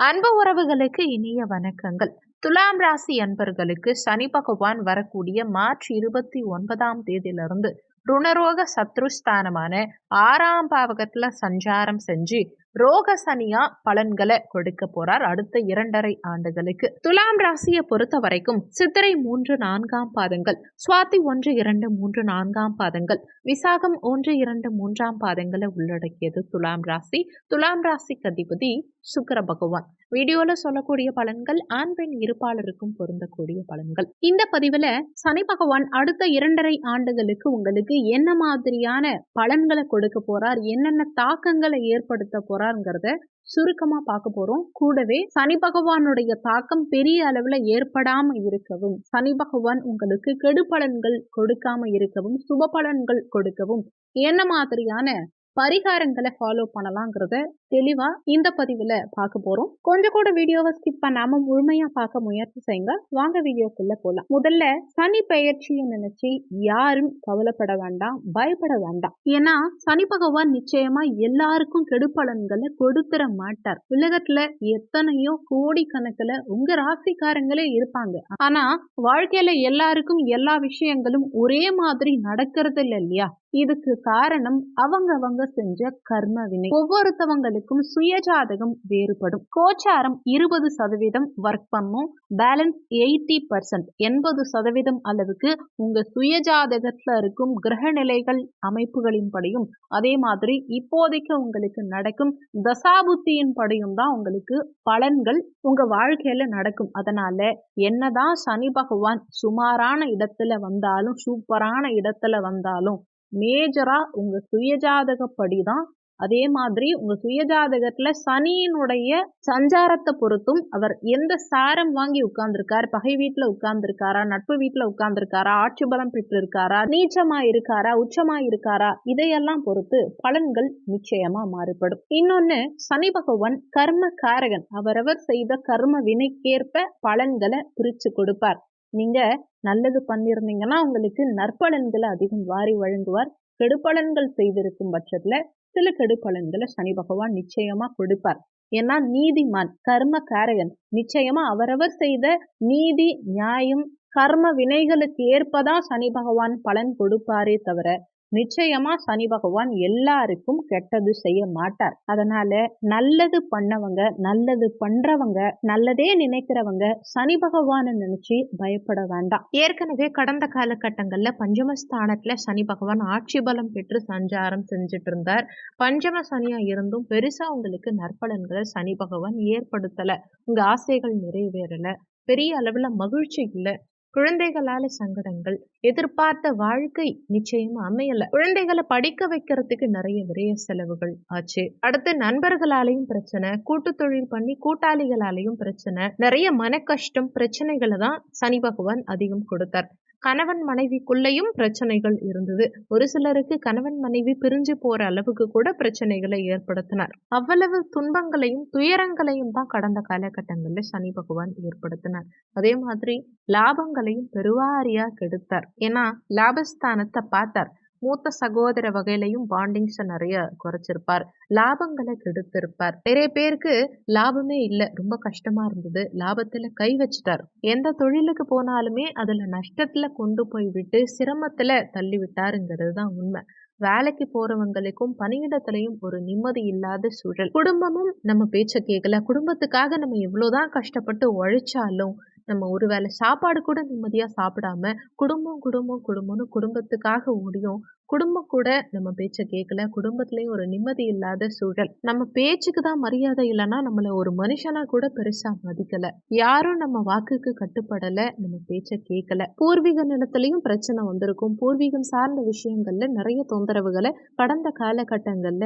அன்பு உறவுகளுக்கு இனிய வணக்கங்கள். துலாம் ராசி அன்பர்களுக்கு சனி பகவான் வரக்கூடிய மார்ச் 29ஆம் தேதியிலிருந்து ருணரோக சத்ருஸ்தானமான 6ஆம் பாவகத்துல சஞ்சாரம் செஞ்சு ரோக சனியா பலன்களை கொடுக்க போறார். அடுத்த 2.5 ஆண்டுகளுக்கு துலாம் ராசியை பொறுத்த வரைக்கும் சித்திரை 3-4ஆம் பாதங்கள், சுவாதி 1-2-3-4ஆம் பாதங்கள், விசாகம் 1-2-3ஆம் பாதங்களை உள்ளடக்கியது துலாம் ராசி. துலாம் ராசிக்கு அதிபதி சுக்கிர பகவான். வீடியோல சொல்லக்கூடிய பலன்கள் ஆண் பெண் இருப்பாளருக்கும் பொருந்தக்கூடிய பலன்கள். இந்த பதிவுல சனி பகவான் அடுத்த 2.5 ஆண்டுகளுக்கு உங்களுக்கு என்ன மாதிரியான பலன்களை கொடுக்க போறார், என்னென்ன தாக்கங்களை ஏற்படுத்த போறாருங்கிறத சுருக்கமா பார்க்க போறோம். கூடவே சனி பகவானுடைய தாக்கம் பெரிய அளவுல ஏற்படாம இருக்கவும், சனி பகவான் உங்களுக்கு கெடு பலன்கள் கொடுக்காம இருக்கவும், சுப பலன்கள் கொடுக்கவும் என்ன மாதிரியான பரிகாரங்களை ஃபாலோ பண்ணலாங்கிறத தெளிவா இந்த பதிவுல பார்க்க போறோம். கொஞ்சம் கூட வீடியோவை ஸ்கிப் பண்ணாம முழுமையா பார்க்க முயற்சி செய்யுங்க. வாங்க வீடியோக்குள்ள போலாம். முதல்ல சனி பெயர்ச்சியை நினைச்சு யாரும் கவலைப்பட வேண்டாம், பயப்பட வேண்டாம். ஏன்னா சனி பகவான் நிச்சயமா எல்லாருக்கும் கெடு பலன்களை கொடுத்துட மாட்டார். உலகத்துல எத்தனையோ கோடிக்கணக்கில் உங்க ராசிக்காரங்களே இருப்பாங்க. ஆனா வாழ்க்கையில எல்லாருக்கும் எல்லா விஷயங்களும் ஒரே மாதிரி நடக்கிறது இல்லை இல்லையா? இதுக்கு காரணம் அவங்க செஞ்ச கர்ம வினை. ஒவ்வொருத்தவங்களுக்கும் சுயஜாதகம் வேறுபடும். கோச்சாரம் 20% ஒர்க் பண்ணும், பேலன்ஸ் 80% 80% அளவுக்கு உங்க சுயஜாதகத்துல இருக்கும் கிரக நிலைகள் அமைப்புகளின் படியும், அதே மாதிரி இப்போதைக்கு உங்களுக்கு நடக்கும் தசாபுத்தியின் படியும் தான் உங்களுக்கு பலன்கள் உங்க வாழ்க்கையில நடக்கும். அதனால என்னதான் சனி பகவான் சுமாரான இடத்துல வந்தாலும், சூப்பரான இடத்துல வந்தாலும் மேஜரா உங்க சுயஜாதகப்படிதான். அதே மாதிரி உங்க சுயஜாதகத்துல சனியினுடைய சஞ்சாரத்தை பொறுத்தும் அவர் எந்த சாரம் வாங்கி உட்கார்ந்துருக்காரு, பகை வீட்டுல உட்கார்ந்துருக்காரா, நட்பு வீட்டுல உட்கார்ந்துருக்காரா, ஆட்சி பலம் பெற்று இருக்காரா, நீச்சமா இருக்காரா, உச்சமா இருக்காரா, இதையெல்லாம் பொறுத்து பலன்கள் நிச்சயமா மாறுபடும். இன்னொன்னு, சனி பகவான் கர்ம காரகன். அவரவர் செய்த கர்ம வினைக்கேற்ப பலன்களை பிரிச்சு கொடுப்பார். நீங்க நல்லது பண்ணிருந்தீங்கன்னா உங்களுக்கு நற்பலன்களை அதிகம் வாரி வழங்குவார். கெடுபலன்கள் செய்திருக்கும் பட்சத்துல சில கெடுபலன்களை சனி பகவான் நிச்சயமா கொடுப்பார். ஏன்னா நீதிமான், கர்ம காரகன். நிச்சயமா அவரவர் செய்த நீதி, நியாயம், கர்ம வினைகளுக்கு ஏற்பதான் சனி பகவான் பலன் கொடுப்பாரே தவிர நிச்சயமா சனி பகவான் எல்லாருக்கும் கெட்டது செய்ய மாட்டார். அதனால நல்லது பண்ணவங்க, நல்லது பண்றவங்க, நல்லதே நினைக்கிறவங்க சனி பகவானை நினைச்சு பயப்பட வேண்டாம். ஏற்கனவே கடந்த காலகட்டங்கள்ல பஞ்சமஸ்தானத்துல சனி பகவான் ஆட்சி பலம் பெற்று சஞ்சாரம் செஞ்சுட்டு இருந்தார். பஞ்சம சனியா இருந்தும் பெருசா உங்களுக்கு நற்பலன்களை சனி பகவான் ஏற்படுத்தல. உங்க ஆசைகள் நிறைவேறல, பெரிய அளவுல மகிழ்ச்சி இல்லை, குழந்தைகளால சங்கடங்கள், எதிர்பார்த்த வாழ்க்கை நிச்சயமா அமையல, குழந்தைகளை படிக்க வைக்கிறதுக்கு நிறைய விரைய செலவுகள் ஆச்சு. அடுத்து நண்பர்களாலையும் பிரச்சனை, கூட்டு தொழில் பண்ணி கூட்டாளிகளாலையும் பிரச்சனை, நிறைய மன கஷ்டம், பிரச்சனைகளை தான் சனி பகவான் அதிகம் கொடுத்தார். கணவன் மனைவிக்குள்ளேயும் பிரச்சனைகள் இருந்தது. ஒரு சிலருக்கு கணவன் மனைவி பிரிஞ்சு போற அளவுக்கு கூட பிரச்சனைகளை ஏற்படுத்தினார். அவ்வளவு துன்பங்களையும் துயரங்களையும் தான் கடந்த காலகட்டங்கள்ல சனி பகவான் ஏற்படுத்தினார். அதே மாதிரி லாபங்களையும் பெருவாரியா கெடுத்தார். ஏன்னா லாபஸ்தானத்தை பார்த்தார். மூத்த சகோதர வகையிலையும் பாண்டிங்ஸை நிறைய குறைச்சிருப்பார், லாபங்களை கெடுத்திருப்பார். நிறைய பேருக்கு லாபமே இல்லை, ரொம்ப கஷ்டமா இருந்தது, லாபத்துல கை வச்சுட்டார். எந்த தொழிலுக்கு போனாலுமே அதுல நஷ்டத்துல கொண்டு போய் விட்டு சிரமத்துல தள்ளி விட்டாருங்கிறது தான் உண்மை. வேலைக்கு போறவங்களுக்கும் பணியிடத்திலையும் ஒரு நிம்மதி இல்லாத சூழல். குடும்பமும் நம்ம பேச்ச கேட்கல. குடும்பத்துக்காக நம்ம எவ்வளவுதான் கஷ்டப்பட்டு உழைச்சாலும் நம்ம ஒருவேளை சாப்பாடு கூட நிம்மதியா சாப்பிடாம குடும்பம் குடும்பம் குடும்பம்னு குடும்பத்துக்காக ஓடியும் குடும்பம் கூட நம்ம பேச்ச கேட்கல. குடும்பத்திலயும் ஒரு நிம்மதி இல்லாத சூழல். நம்ம பேச்சுக்கு தான் மரியாதை இல்லைன்னா நம்மள ஒரு மனுஷனா கூட பெருசா மதிக்கல. யாரும் நம்ம வாக்குக்கு கட்டுப்படல, நம்ம பேச்ச கேட்கல. பூர்வீக நிலத்திலையும் பிரச்சனை வந்திருக்கும். பூர்வீகம் சார்ந்த விஷயங்கள்ல நிறைய தொந்தரவுகளை கடந்த காலகட்டங்கள்ல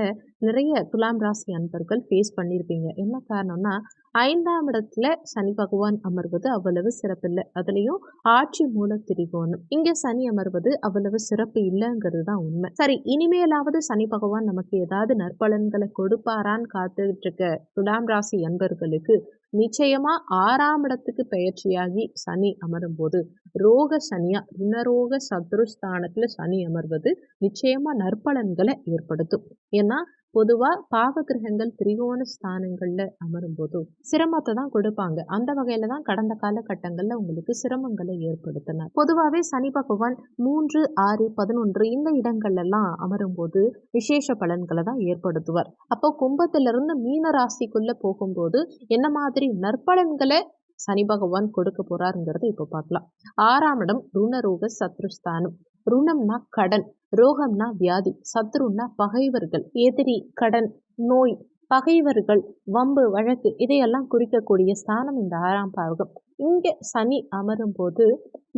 நிறைய துலாம் ராசி அன்பர்கள் ஃபேஸ் பண்ணியிருப்பீங்க. என்ன காரணம்னா 5ஆம் இடத்துல சனி பகவான் அமர்வது அவ்வளவு சிறப்பில்லை. அதுலயும் ஆட்சி மூல திரிகோணம். இங்க சனி அமர்வது அவ்வளவு சிறப்பு இல்லைங்கிறது தான் உண்மை. சரி, இனிமேலாவது சனி பகவான் நமக்கு ஏதாவது நற்பலன்களை கொடுப்பாரான்னு காத்துக்கிட்டு இருக்க துலாம் ராசி அன்பர்களுக்கு நிச்சயமா 6ஆம் இடத்துக்கு பெயர்ச்சியாகி சனி அமரும் போது ரோக சனியா ருணரோக சத்ருஸ்தானத்துல சனி அமர்வது நிச்சயமா நற்பலன்களை ஏற்படுத்தும். ஏன்னா பொதுவாக பாவ கிரகங்கள் திரிகோண ஸ்தானங்களில் அமரும் போது சிரமத்தை தான் கொடுப்பாங்க. அந்த வகையில் தான் கடந்த காலகட்டங்களில் உங்களுக்கு சிரமங்களை ஏற்படுத்தினார். பொதுவாகவே சனி பகவான் 3, 6, 11 இந்த இடங்கள்லாம் அமரும் போது விசேஷ பலன்களை தான் ஏற்படுத்துவார். அப்போ கும்பத்திலிருந்து மீன ராசிக்குள்ளே போகும்போது என்ன மாதிரி நற்பலன்களை சனி பகவான் கொடுக்க போறாருங்கிறத இப்போ பார்க்கலாம். 6ஆம் இடம் ருணரோக சத்ருஸ்தானம். ருணம்னா கடன், ரோகம்னா வியாதி, சத்ருன்னா பகைவர்கள், எதிரி, கடன், நோய், பகைவர்கள், வம்பு, வழக்கு இதையெல்லாம் குறிக்கக்கூடிய ஸ்தானம் இந்த 6ஆம் பாவகம். இங்க சனி அமரும் போது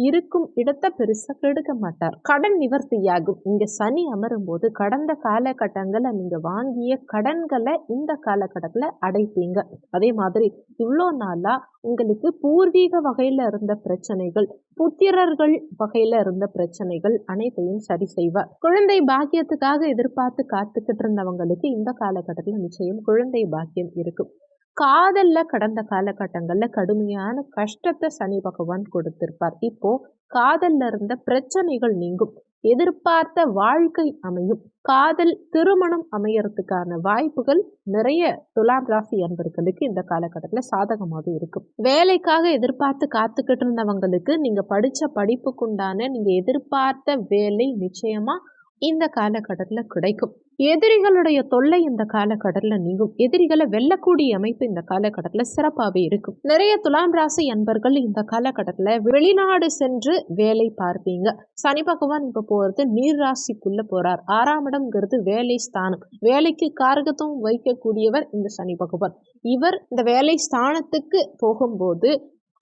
இருக்கும் இடத்தை பெருசா கெடுக்க மாட்டார், கடன் நிவர்த்தியாகும். இங்க சனி அமரும் போது கடந்த காலகட்டங்களை நீங்க வாங்கிய கடன்களை இந்த காலகட்டத்துல அடைப்பீங்க. அதே மாதிரி இவ்வளோ நாளா உங்களுக்கு பூர்வீக வகையில இருந்த பிரச்சனைகள், புத்திரர்கள் வகையில இருந்த பிரச்சனைகள் அனைத்தையும் சரி செய்வார். குழந்தை பாக்கியத்துக்காக எதிர்பார்த்து காத்துக்கிட்டு இருந்தவங்களுக்கு இந்த காலகட்டத்துல நிச்சயம் குழந்தை பாக்கியம் இருக்கும். காதல்ல கடந்த காலகட்டங்கள்ல கடுமையான கஷ்டத்தை சனி பகவான் கொடுத்திருப்பார். இப்போ காதல்ல இருந்த பிரச்சனைகள் நீங்கும், எதிர்பார்த்த வாழ்க்கை அமையும், காதல் திருமணம் அமையறதுக்கான வாய்ப்புகள் நிறைய துலாம் ராசி அன்பர்களுக்கு இந்த காலகட்டத்தில் சாதகமாக இருக்கும். வேலைக்காக எதிர்பார்த்து காத்துக்கிட்டு இருந்தவங்களுக்கு நீங்க படிச்ச படிப்புக்குண்டான நீங்க எதிர்பார்த்த வேலை நிச்சயமா இந்த காலகட்டத்தில் கிடைக்கும். எதிரிகளுடைய தொல்லை இந்த காலகட்டத்தில் நீங்கும். எதிரிகளை வெல்லக்கூடிய அமைப்பு இந்த காலகட்டத்தில் சிறப்பாகவே இருக்கும். நிறைய துலாம் ராசி அன்பர்கள் இந்த காலகட்டத்தில் வெளிநாடு சென்று வேலை பார்ப்பீங்க. சனி பகவான் இப்போ போகிறது நீர் ராசிக்குள்ள போறார். 6ஆம் இடம்ங்கிறது வேலை ஸ்தானம். வேலைக்கு காரகத்துவம் வைக்கக்கூடியவர் இந்த சனி பகவான். இவர் இந்த வேலை ஸ்தானத்துக்கு போகும்போது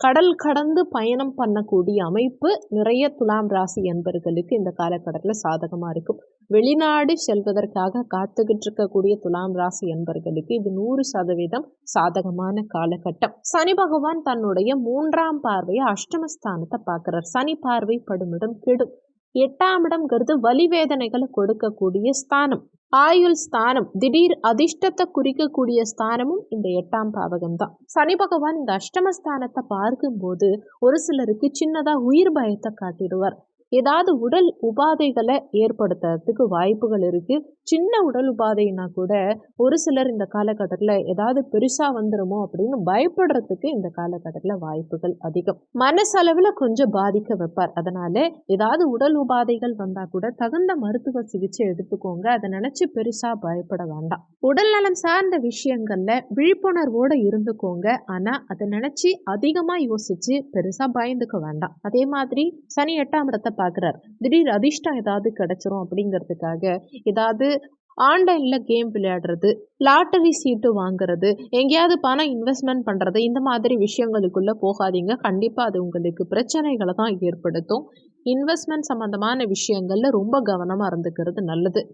கடல் கடந்து பயணம் பண்ணக்கூடிய அமைப்பு நிறைய துலாம் ராசி அன்பர்களுக்கு இந்த காலகட்டத்தில் சாதகமாக இருக்கும். வெளிநாடு செல்வதற்காக காத்துக்கிட்டு இருக்கக்கூடிய துலாம் ராசி அன்பர்களுக்கு இது 100% சாதகமான காலகட்டம். சனி பகவான் தன்னுடைய 3ஆம் பார்வையை அஷ்டமஸ்தானத்தை பார்க்கிறார். சனி பார்வை படுமிடம் கெடும். 8ஆம் இடம்ங்கிறது வலிவேதனைகளை கொடுக்கக்கூடிய ஸ்தானம், ஆயுள் ஸ்தானம், திடீர் அதிர்ஷ்டத்தை குறிக்கக்கூடிய ஸ்தானமும் இந்த 8ஆம் பாவகம் தான். சனி பகவான் இந்த அஷ்டமஸ்தானத்தை பார்க்கும்போது ஒரு சிலருக்கு சின்னதா உயிர் பயத்தை காட்டிடுவார். ஏதாவது உடல் உபாதைகளை ஏற்படுத்துறதுக்கு வாய்ப்புகள் இருக்கு. சின்ன உடல் உபாதைனா கூட ஒரு சிலர் இந்த காலகட்டத்தில் ஏதாவது பெருசா வந்துருமோ அப்படின்னு பயப்படுறதுக்கு இந்த காலகட்டத்தில் வாய்ப்புகள் அதிகம். மனசளவில் கொஞ்சம் பாதிக்க வைப்பார். அதனால ஏதாவது உடல் உபாதைகள் வந்தா கூட தகுந்த மருத்துவ சிகிச்சை எடுத்துக்கோங்க. அதை நினைச்சு பெருசா பயப்பட வேண்டாம். உடல் நலம் சார்ந்த விஷயங்கள்ல விழிப்புணர்வோடு இருந்துக்கோங்க. ஆனா அதை நினைச்சு அதிகமா யோசிச்சு பெருசா பயந்துக்க வேண்டாம். அதே மாதிரி சனி 8ஆம் இடத்தை பார்க்கிறார். திடீர் அதிர்ஷ்டம் ஏதாவது கிடைச்சிரும் அப்படிங்கிறதுக்காக ஏதாவது ஆன்லைனில் கேம் விளையாடுறது, லாட்டரி சீட்டு வாங்குறது, எங்கேயாவது பணம் இன்வெஸ்ட்மெண்ட் பண்ணுறது, இந்த மாதிரி விஷயங்களுக்குள்ளே போகாதீங்க. கண்டிப்பாக அது உங்களுக்கு பிரச்சனைகளை தான் ஏற்படுத்தும். இன்வெஸ்ட்மெண்ட் சம்மந்தமான விஷயங்களில் ரொம்ப கவனமாக இருந்துக்கிறது நல்லது.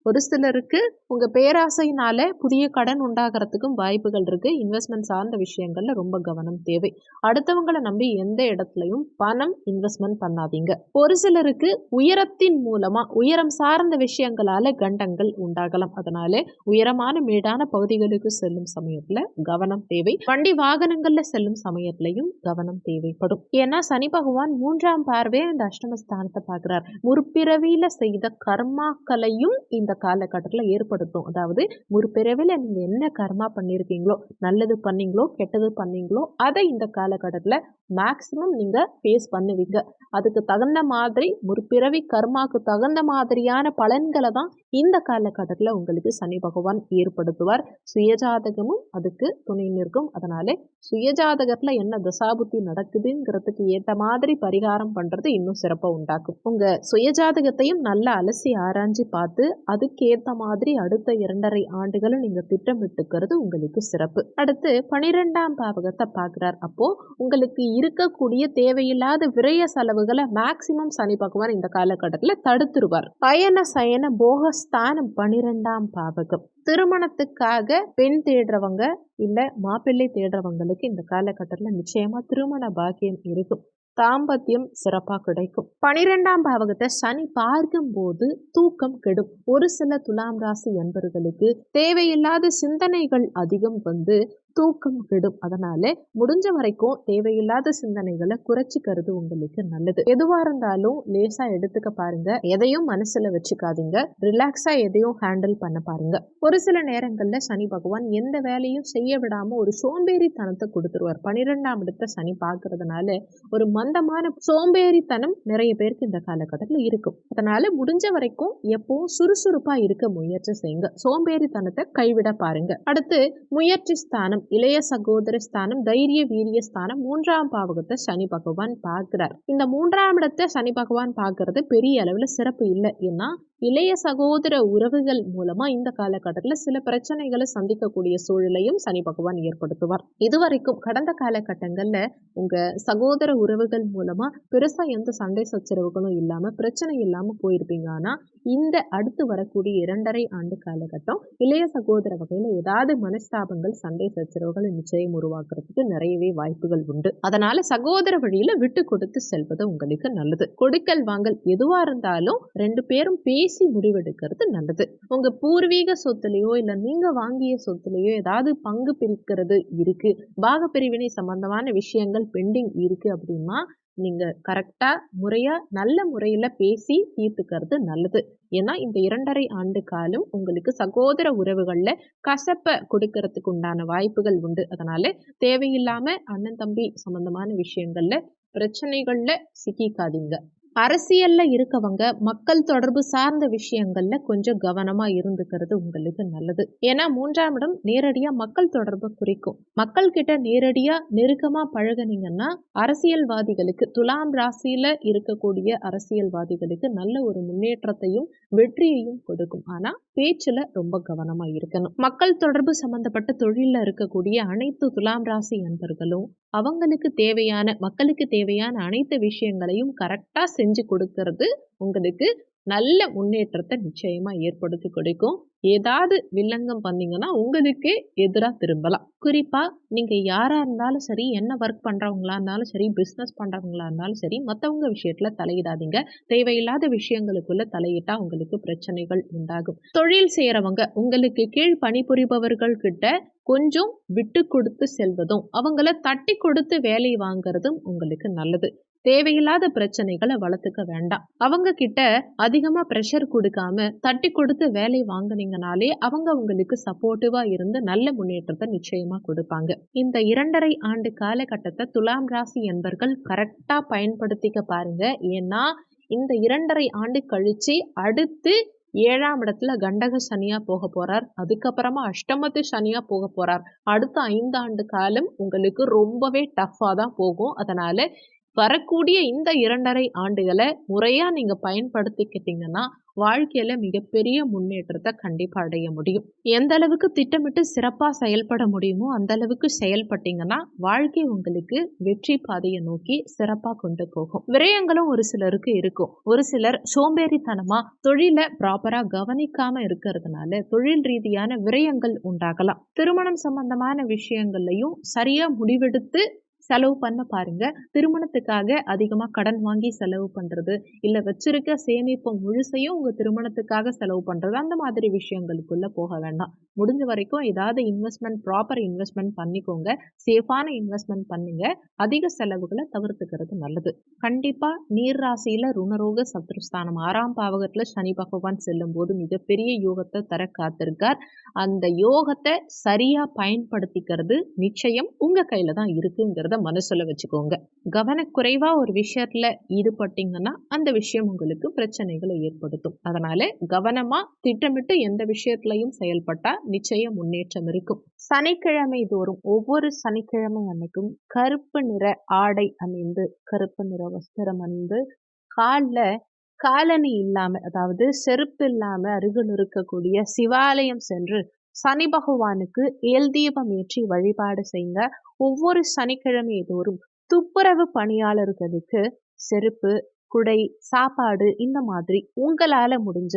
ஒரு சிலருக்கு உங்கள் பேராசையினால புதிய கடன் உண்டாகிறதுக்கும் வாய்ப்புகள் இருக்குது. இன்வெஸ்ட்மெண்ட் சார்ந்த விஷயங்களில் ரொம்ப கவனம் தேவை. அடுத்தவங்களை நம்பி எந்த இடத்துலையும் பணம் இன்வெஸ்ட்மெண்ட் பண்ணாதீங்க. ஒரு சிலருக்கு உயரத்தின் மூலமாக உயரம் சார்ந்த விஷயங்களால் கண்டங்கள் உண்டாகலாம். அதனால உயரமான மேடான பகுதிகளுக்கு செல்லும் சமயத்தில் கவனம் தேவை. வண்டி வாகனங்களில் செல்லும் சமயத்திலையும் கவனம் தேவைப்படும். ஏன்னா சனி பகவான் 3ஆம் பார்வையை இந்த அஷ்டமஸ்தானத்தை பார்க்குறார். முற்பிறவியில் செய்த கர்மாக்களையும் இந்த காலகட்டத்தில் ஏற்படுத்தும். அதாவது முற்பிறவில நீங்க என்ன கர்மா பண்ணியிருக்கீங்களோ, நல்லது பண்ணீங்களோ கெட்டது பண்ணீங்களோ அதை இந்த காலகட்டத்தில் மேக்சிமம் நீங்க ஃபேஸ் பண்ணுவீங்க. அதுக்கு தகுந்த மாதிரி முற்பிறவி கர்மாக்கு தகுந்த மாதிரியான பலன்களை தான் இந்த காலகட்டத்தில் உங்களுக்கு சனி பகவான் ஏற்படுத்துவார். சுயஜாதகமும் அதுக்கு துணை நிற்கும். அதனால சுயஜாதகத்துல என்ன தசாபுத்தி நடக்குதுங்கிறதுக்கு ஏற்ற மாதிரி பரிகாரம் பண்றது இன்னும் சிறப்பை உண்டாக்கும். உங்க சுயஜாதகத்தையும் நல்லா அலசி ஆராய்ஞ்சு பார்த்து அதுக்கேற்ற மாதிரி அடுத்த 2.5 ஆண்டுகளை நீங்க திட்டமிட்டுக்கிறது உங்களுக்கு சிறப்பு. அடுத்து 12ஆம் பாவகத்தை பார்க்கிறார். அப்போ உங்களுக்கு இருக்கக்கூடிய தேவையில்லாத விரய செலவுகளை மேக்சிமம் சனி பகவான் இந்த காலகட்டத்தில் தடுத்துருவார். பயண சயன போகஸ்தானம் 12ஆம் பாவகம். திருமணத்துக்காக பெண் தேடுறவங்க இல்ல மாப்பிள்ளை தேடுறவங்களுக்கு இந்த காலகட்டத்தில் நிச்சயமா திருமண பாக்கியம் இருக்கும். தாம்பத்தியம் சிறப்பாக கிடைக்கும். 12ஆம் பாவகத்தை சனி பார்க்கும் போது தூக்கம் கெடும். ஒரு சில துலாம் ராசி அன்பர்களுக்கு தேவையில்லாத சிந்தனைகள் அதிகம் வந்து தூக்கம் விடும். அதனால முடிஞ்ச வரைக்கும் தேவையில்லாத சிந்தனைகளை குறைச்சிக்கிறது உங்களுக்கு நல்லது. எதுவா இருந்தாலும் லேசா எடுத்துக்க பாருங்க. எதையும் மனசுல வச்சுக்காதீங்க. ரிலாக்ஸா எதையும் ஹேண்டில் பண்ண பாருங்க. ஒரு சில நேரங்கள்ல சனி பகவான் எந்த வேலையும் செய்ய விடாம ஒரு சோம்பேறித்தனத்தை கொடுத்துருவார். 12ஆம் இடத்தை சனி பார்க்கறதுனால ஒரு மந்தமான சோம்பேறித்தனம் நிறைய பேருக்கு இந்த காலகட்டத்தில் இருக்கும். அதனால முடிஞ்ச வரைக்கும் எப்பவும் சுறுசுறுப்பா இருக்க முயற்சி செய்யுங்க. சோம்பேறித்தனத்தை கைவிட பாருங்க. அடுத்து முயற்சி ஸ்தானம், இளைய சகோதர ஸ்தானம், தைரிய வீரிய ஸ்தானம், 3ஆம் பாவகத்தை சனி பகவான் பார்க்கிறார். இந்த 3ஆம் இடத்தை சனி பகவான் பார்க்கறது பெரிய அளவுல சிறப்பு இல்லை. ஏன்னா இளைய சகோதர உறவுகள் மூலமா இந்த காலகட்டத்தில் சில பிரச்சனைகளை சந்திக்கக்கூடிய சூழலையும் சனி பகவான் ஏற்படுத்துவார். இதுவரைக்கும் கடந்த காலகட்டங்கள்ல உங்க சகோதர உறவுகள் மூலமா பெருசா எந்த சண்டை சச்சரவுகளும் இல்லாம பிரச்சனை இல்லாம போயிருப்பீங்க. ஆனா இந்த அடுத்து வரக்கூடிய 2.5 ஆண்டு காலகட்டம் இளைய சகோதர வகையில ஏதாவது மனஸ்தாபங்கள் சண்டை சச்சரவுகள் நிச்சயம் உருவாக்குறதுக்கு நிறையவே வாய்ப்புகள் உண்டு. அதனால சகோதர வழியில விட்டு கொடுத்து செல்வது உங்களுக்கு நல்லது. கொடுக்கல் வாங்கல் எதுவா இருந்தாலும் 2 பேரும் பேசி முடிவெடுக்கிறது நல்லது. உங்க பூர்வீக சொத்துலயோ இல்ல நீங்க வாங்கிய சொத்துலயோ ஏதாவது பங்கு பிரிக்கிறது இருக்கு, பாக பிரிவினை சம்பந்தமான விஷயங்கள் பெண்டிங் இருக்கு அப்படின்னா நீங்க கரெக்டா முறையா நல்ல முறையில பேசி தீர்த்துக்கிறது நல்லது. ஏன்னா இந்த 2.5 ஆண்டு காலம் உங்களுக்கு சகோதர உறவுகள்ல கசப்ப கொடுக்கறதுக்கு உண்டான வாய்ப்புகள் உண்டு. அதனால தேவையில்லாம அண்ணன் தம்பி சம்பந்தமான விஷயங்கள்ல பிரச்சனைகள்ல சிக்கிக்காதீங்க. அரசியல்ல இருக்கவங்க மக்கள் தொடர்பு சார்ந்த விஷயங்கள்ல கொஞ்சம் கவனமா இருந்துக்கிறது உங்களுக்கு நல்லது. ஏன்னா 3ஆம் இடம் நேரடியா மக்கள் தொடர்பை குறிக்கும். மக்கள் கிட்ட நேரடியா நெருக்கமா பழகுனீங்கன்னா அரசியல்வாதிகளுக்கு, துலாம் ராசியில இருக்கக்கூடிய அரசியல்வாதிகளுக்கு நல்ல ஒரு முன்னேற்றத்தையும் வெற்றியையும் கொடுக்கும். ஆனா பேச்சுல ரொம்ப கவனமா இருக்கணும். மக்கள் தொடர்பு சம்பந்தப்பட்ட தொழில இருக்கக்கூடிய அனைத்து துலாம் ராசி அன்பர்களும் அவங்களுக்கு தேவையான, மக்களுக்கு தேவையான அனைத்து விஷயங்களையும் கரெக்டா செஞ்சு கொடுக்கறது உங்களுக்கு நல்ல முன்னேற்றத்தை நிச்சயமா ஏற்படுத்தி கொடுக்கும். ஏதாவது வில்லங்கம் பண்ணீங்கன்னா உங்களுக்கே எதிராக திரும்பலாம். குறிப்பா நீங்க யாரா இருந்தாலும் சரி, என்ன ஒர்க் பண்றவங்களா இருந்தாலும் சரி, பிசினஸ் பண்றவங்களா இருந்தாலும் சரி, மற்றவங்க விஷயத்துல தலையிடாதீங்க. தேவையில்லாத விஷயங்களுக்குள்ள தலையிட்டா உங்களுக்கு பிரச்சனைகள் உண்டாகும். தொழில் செய்யறவங்க உங்களுக்கு கீழ் பணிபுரிபவர்கள் கிட்ட கொஞ்சம் விட்டு கொடுத்து செல்வதும் அவங்கள தட்டி கொடுத்து வேலை வாங்குறதும் உங்களுக்கு நல்லது. தேவையில்லாத பிரச்சனைகளை வளர்த்துக்க வேண்டாம். அவங்க கிட்ட அதிகமா பிரஷர் கொடுக்காம தட்டி கொடுத்து வேலை வாங்குனீங்கனாலே அவங்க உங்களுக்கு சப்போர்ட்டிவா இருந்து நல்ல முன்னேற்றத்தை நிச்சயமா கொடுப்பாங்க. இந்த 2.5 ஆண்டு காலகட்டத்தை துலாம் ராசி என்பர்கள் கரெக்டா பயன்படுத்திக்க பாருங்க. ஏன்னா இந்த 2.5 ஆண்டு கழிச்சு அடுத்து 7ஆம் இடத்துல கண்டக சனியா போக போறார். அதுக்கப்புறமா அஷ்டமத்து சனியா போக போறார். அடுத்த 5 ஆண்டு காலம் உங்களுக்கு ரொம்பவே டஃபா தான் போகும். அதனால வரக்கூடிய இந்த 2.5 ஆண்டுகளை முறையா நீங்க பயன்படுத்திக்கிட்டீங்கன்னா வாழ்க்கையில மிகப்பெரிய முன்னேற்றத்தை கண்டிப்பா அடைய முடியும். எந்த அளவுக்கு திட்டமிட்டு சிறப்பா செயல்பட முடியுமோ அந்த அளவுக்கு செயல்பட்டீங்கன்னா வாழ்க்கை உங்களுக்கு வெற்றி பாதையை நோக்கி சிறப்பா கொண்டு போகும். விரயங்களும் ஒரு சிலருக்கு இருக்கும். ஒரு சிலர் சோம்பேறித்தனமா தொழிலை ப்ராப்பரா கவனிக்காம இருக்கிறதுனால தொழில் ரீதியான விரயங்கள் உண்டாகலாம். திருமணம் சம்பந்தமான விஷயங்கள்லையும் சரியா முடிவெடுத்து செலவு பண்ண பாருங்க. திருமணத்துக்காக அதிகமா கடன் வாங்கி செலவு பண்றது, இல்ல வச்சிருக்க சேமிப்பு முழுசையும் உங்க திருமணத்துக்காக செலவு பண்றது, அந்த மாதிரி விஷயங்களுக்குள்ள போக வேண்டாம். முடிஞ்ச வரைக்கும் ஏதாவது இன்வெஸ்ட்மெண்ட், ப்ராப்பர் இன்வெஸ்ட்மெண்ட் பண்ணிக்கோங்க. சேஃபான இன்வெஸ்ட்மெண்ட் பண்ணுங்க. அதிக செலவுகளை தவிர்த்துக்கிறது நல்லது. கண்டிப்பா நீர் ராசியில ருணரோக சத்ருஸ்தானம் 6ஆம் பாவகத்துல சனி பகவான் செல்லும் போது மிகப்பெரிய யோகத்தை தர காத்திருக்கார். அந்த யோகத்தை சரியா பயன்படுத்திக்கிறது நிச்சயம் உங்க கையில தான் இருக்குங்கிறத மனசுல வச்சுக்கோங்க. கவனக்குறைவா ஒரு விஷயத்துல ஈடுபட்டீங்கன்னா அந்த விஷயம் உங்களுக்கு பிரச்சனைகளை ஏற்படுத்தும். அதனால கவனமா திட்டமிட்டு எந்த விஷயத்திலையும் செயல்பட்டா நிச்சயம் முன்னேற்றம் இருக்கும். சனிக்கிழமை தோறும் ஒவ்வொரு சனிக்கிழமை அன்னைக்கும் கருப்பு நிற ஆடை அணிந்து, கருப்பு நிற வஸ்திரம் அணிந்து, காலணி இல்லாம, அதாவது செருப்பு இல்லாம அருகில் இருக்கக்கூடிய சிவாலயம் சென்று சனி பகவானுக்கு ஏல் தீபம் ஏற்றி வழிபாடு செய்யுங்க. ஒவ்வொரு சனிக்கிழமை தோறும் துப்புரவு பணியாளர்களுக்கு செருப்பு, குடை, சாப்பாடு இந்த மாதிரி உங்களால முடிஞ்ச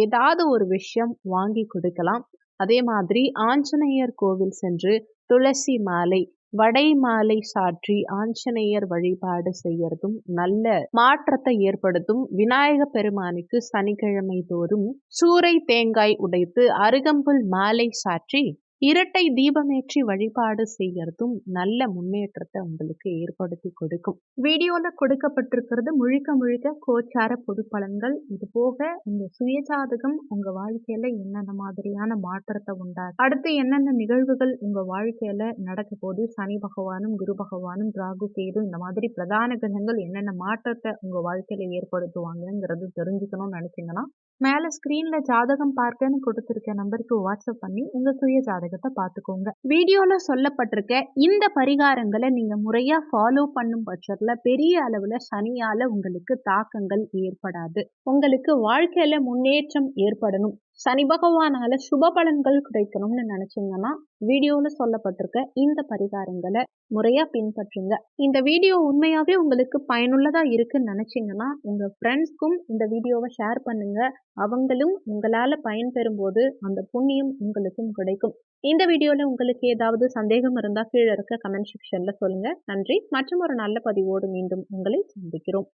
ஏதாவது ஒரு விஷயம் வாங்கி கொடுக்கலாம். அதே மாதிரி ஆஞ்சநேயர் கோவில் சென்று துளசி மாலை, வடை மாலை சாற்றி ஆஞ்சநேயர் வழிபாடு செய்யறதும் நல்ல மாற்றத்தை ஏற்படுத்தும். விநாயக பெருமானுக்கு சனிக்கிழமை தோறும் சூறை தேங்காய் உடைத்து அருகம்புல் மாலை சாற்றி இரட்டை தீபமேற்றி வழிபாடு செய்யறதும் நல்ல முன்னேற்றத்தை உங்களுக்கு ஏற்படுத்தி கொடுக்கும். வீடியோல கொடுக்கப்பட்டிருக்கிறது முழுக்க முழுக்க கோச்சார பொது பலன்கள். இது போக இந்த சுயஜாதகம் உங்க வாழ்க்கையில என்னென்ன மாதிரியான மாற்றத்தை உண்டாகும், அடுத்து என்னென்ன நிகழ்வுகள் உங்க வாழ்க்கையில நடக்க போது, சனி பகவானும் குரு பகவானும் ராகு கேது இந்த மாதிரி பிரதான கிரகங்கள் என்னென்ன மாற்றத்தை உங்க வாழ்க்கையில ஏற்படுத்துவாங்கங்கிறது தெரிஞ்சுக்கணும்னு நினைச்சீங்கன்னா மேல ஸ்கிரீன்ல ஜாதகம் பார்க்கன்னு கொடுத்திருக்க நம்பருக்கு வாட்ஸ்அப் பண்ணி உங்க சுய ஜாதகத்தை பார்த்துக்கோங்க. வீடியோல சொல்லப்பட்டிருக்க இந்த பரிகாரங்களை நீங்க முறையா ஃபாலோ பண்ணும் பட்சத்துல பெரிய அளவுல சனியால உங்களுக்கு தாக்கங்கள் ஏற்படாது. உங்களுக்கு வாழ்க்கையில முன்னேற்றம் ஏற்படணும், சனி பகவானால சுப பலன்கள் கிடைக்கணும்னு நினைச்சீங்கன்னா வீடியோல சொல்லப்பட்டிருக்க இந்த பரிகாரங்களை முறையா பின்பற்றுங்க. இந்த வீடியோ உண்மையாவே உங்களுக்கு பயனுள்ளதா இருக்குன்னு நினைச்சீங்கன்னா உங்க ஃப்ரெண்ட்ஸ்க்கும் இந்த வீடியோவை ஷேர் பண்ணுங்க. அவங்களும் உங்களால பயன்பெறும் போது அந்த புண்ணியம் உங்களுக்கும் கிடைக்கும். இந்த வீடியோல உங்களுக்கு ஏதாவது சந்தேகம் இருந்தா கீழே இருக்க கமெண்ட் செக்ஷன்ல சொல்லுங்க. நன்றி. மற்றும் ஒரு நல்ல பதிவோடு மீண்டும் உங்களை சந்திக்கிறோம்.